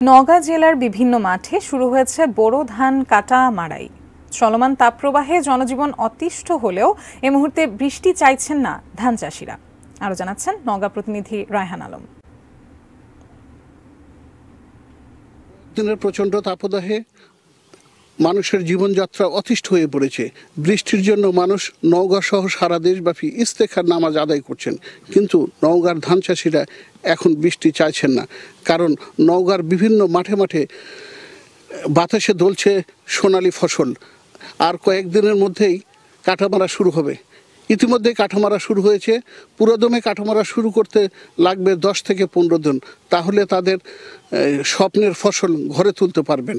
নওগাঁ জেলার বিভিন্ন মাঠে শুরু হয়েছে বোরো ধান কাটা মাড়াই। চলমান তাপপ্রবাহে জনজীবন অতিষ্ঠ হলেও এ মুহূর্তে বৃষ্টি চাইছেন না ধান চাষিরা। আরো জানাচ্ছেন নওগাঁ প্রতিনিধি রায়হান আলম। দিনের প্রচণ্ড তাপদাহে মানুষের জীবনযাত্রা অতিষ্ঠ হয়ে পড়েছে। বৃষ্টির জন্য মানুষ নওগাঁ সহ সারা দেশব্যাপী ইস্তেখার নামাজ আদায় করছেন, কিন্তু নওগাঁর ধান চাষিরা এখন বৃষ্টি চাইছেন না। কারণ নওগাঁর বিভিন্ন মাঠে মাঠে বাতাসে দোলছে সোনালী ফসল। আর কয়েকদিনের মধ্যেই কাটামারা শুরু হবে। ইতিমধ্যে কাঠামারা শুরু হয়েছে। পুরোদমে কাঠামারা শুরু করতে লাগবে 10 থেকে 15 দিন, তাহলে তাদের স্বপ্নের ফসল ঘরে তুলতে পারবেন।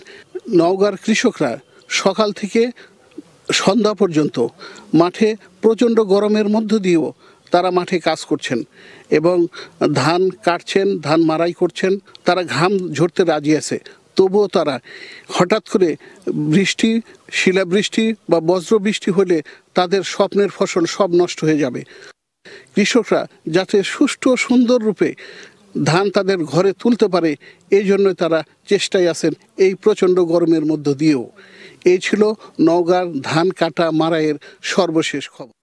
নওগাঁর কৃষকরা সকাল থেকে সন্ধ্যা পর্যন্ত মাঠে প্রচণ্ড গরমের মধ্য দিয়েও তারা মাঠে কাজ করছেন এবং ধান কাটছেন, ধান মাড়াই করছেন। তারা ঘাম ঝরতে রাজি আছে, তবুও তারা হঠাৎ করে বৃষ্টি, শিলাবৃষ্টি বা বজ্রবৃষ্টি হলে তাদের স্বপ্নের ফসল সব নষ্ট হয়ে যাবে। কৃষকরা যাতে সুষ্ঠু সুন্দর রূপে ধান তাদের ঘরে তুলতে পারে, এই জন্য তারা চেষ্টায় আছেন এই প্রচণ্ড গরমের মধ্য দিয়েও। এই ছিল নওগাঁর ধান কাটা মাড়াইয়ের সর্বশেষ খবর।